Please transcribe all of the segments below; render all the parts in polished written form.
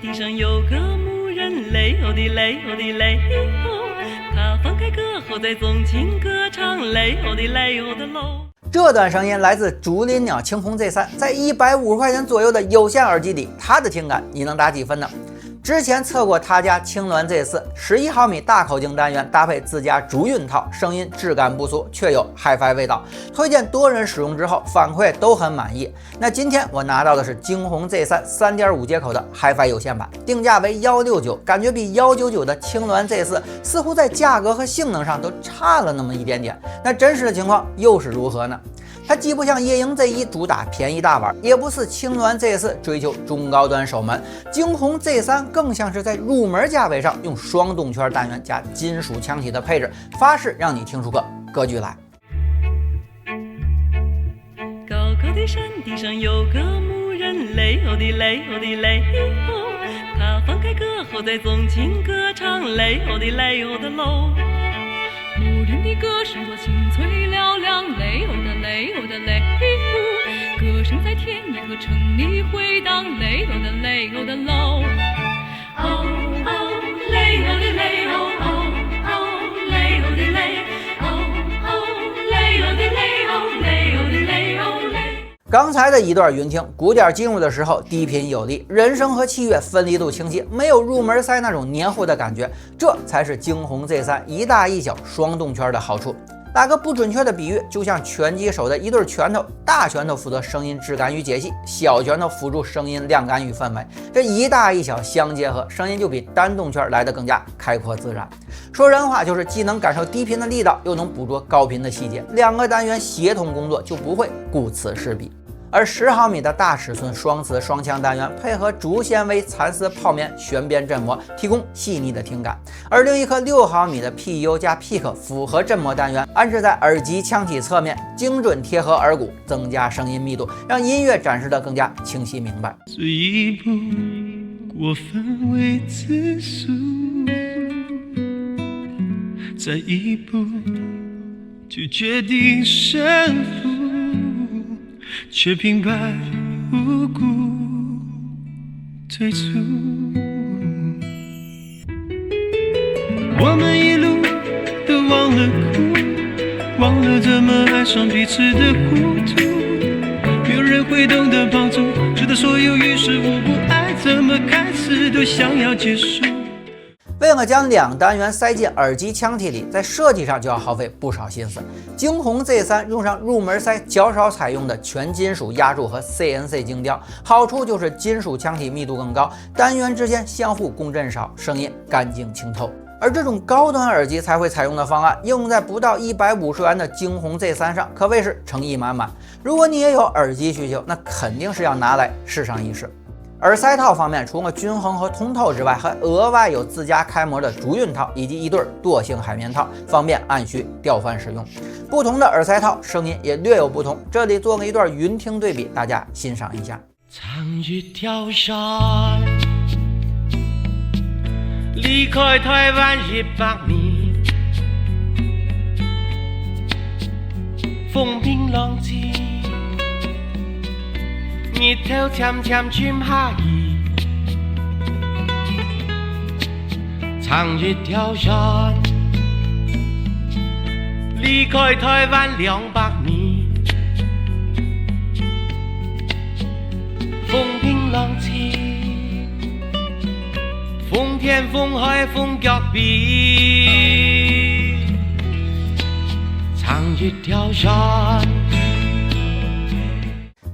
地上有个牧人，嘞哦的嘞哦的嘞哦，他放开歌后在纵情歌唱，嘞哦的嘞哦的喽。这段声音来自竹林鸟青红 Z3， 在150块钱左右的有线耳机里，它的听感你能打几分呢？之前测过他家青鸾 Z4 11毫米大口径单元，搭配自家竹韵套，声音质感不俗，却有 Hi-Fi 味道。推荐多人使用之后，反馈都很满意。那今天我拿到的是惊鸿 Z3 3.5 接口的 Hi-Fi 有线版，定价为169，感觉比199的青鸾 Z4 似乎在价格和性能上都差了那么一点点。那真实的情况又是如何呢？它既不像夜鹰 Z1 主打便宜大碗，也不似青鸾 Z4 追求中高端首门，惊鸿 Z3 更像是在入门价位上用双动圈单元加金属腔体的配置，发誓让你听出个歌剧来。高高的山顶上有个牧人，嘞哦的嘞哦的嘞哦，他放开歌后在纵情歌唱，嘞哦的嘞哦的喽。牧人的歌声多清脆嘹亮，嘞哦的嘞哦的嘞哦，歌声在田野和城里回荡，嘞哦的嘞哦的喽。哦哦，嘞哦的嘞哦哦哦，嘞哦的嘞哦哦，嘞哦的嘞哦嘞哦的嘞哦嘞。刚才的一段云听，鼓点进入的时候低频有力，人声和器乐分离度清晰，没有入门塞那种黏糊的感觉，这才是惊鸿 Z3 一大一小双动圈的好处。打个不准确的比喻，就像拳击手的一对拳头，大拳头负责声音质感与解析，小拳头辅助声音量感与氛围，这一大一小相结合，声音就比单动圈来得更加开阔自然。说人话就是既能感受低频的力道，又能捕捉高频的细节，两个单元协同工作就不会顾此失彼。而10毫米的大尺寸双磁双腔单元配合竹纤维蚕丝泡棉旋边振膜，提供细腻的听感。而另一颗6毫米的 PU 加 PIC 复合振膜单元安置在耳机腔体侧面，精准贴合耳骨，增加声音密度，让音乐展示得更加清晰明白。这一步过分为自述，再一步就决定胜负，却平白无故退出。我们一路都忘了哭，忘了怎么爱上彼此的糊涂，没有人会懂得帮助，直到所有于事无补，爱怎么开始都想要结束。为了将两单元塞进耳机腔体里，在设计上就要耗费不少心思。惊鸿 Z3 用上入门塞较少采用的全金属压铸和 CNC 精雕，好处就是金属腔体密度更高，单元之间相互共振少，声音干净清透。而这种高端耳机才会采用的方案，应用在不到150元的惊鸿 Z3 上，可谓是诚意满满。如果你也有耳机需求，那肯定是要拿来试上一试。耳塞套方面，除了均衡和通透之外，还额外有自家开模的竹韵套以及一对惰性海绵套，方便按需调换使用。不同的耳塞套声音也略有不同，这里做了一段云听对比，大家欣赏一下。长一条山，离开台湾100米，风平浪靜，日頭漸漸轉下雨，長一條山，離開台灣200米，風平浪靜，風天風海風腳壁，長一條山。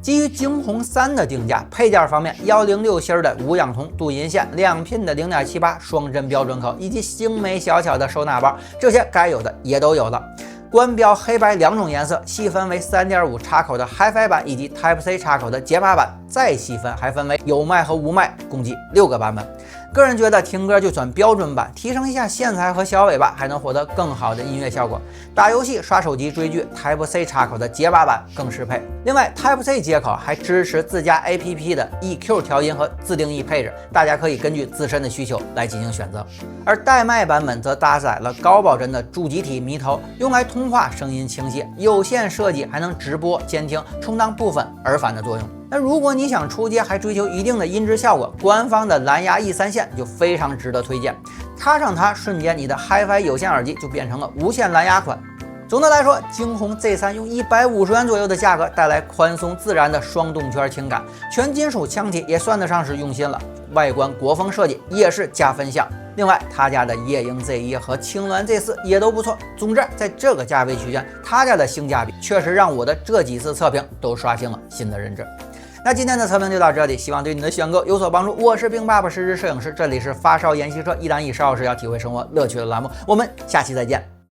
基于惊鸿3的定价，配件方面106芯的无氧铜镀银线，2拼的0.78双针标准口，以及精美小巧的收纳包，这些该有的也都有了。官标黑白两种颜色，细分为3.5插口的 Hi-Fi 版以及 Type-C 插口的解码版，再细分还分为有麦和无麦，共计6个版本。个人觉得听歌就选标准版，提升一下线材和小尾巴，还能获得更好的音乐效果。打游戏、刷手机、追剧 ，Type-C 插口的解码版更适配。另外 ，Type-C 接口还支持自家 APP 的 EQ 调音和自定义配置，大家可以根据自身的需求来进行选择。而带麦版本则搭载了高保真的筑基体迷头，用来通话声音清晰，有线设计还能直播监听，充当部分耳返的作用。那如果你想出街还追求一定的音质效果，官方的蓝牙 E3线就非常值得推荐。插上它，瞬间你的 HiFi 有线耳机就变成了无线蓝牙款。总的来说，惊鸿 Z3 用150元左右的价格带来宽松自然的双动圈轻感，全金属腔体也算得上是用心了，外观国风设计也是加分项。另外，他家的夜鹰 Z1 和青鸾 Z4 也都不错。总之，在这个价位区间，他家的性价比确实让我的这几次测评都刷新了新的认知。那今天的测评就到这里，希望对你的选购有所帮助。我是冰爸爸，实时摄影师，这里是发烧研习社，一单一12小时要体会生活乐趣的栏目，我们下期再见。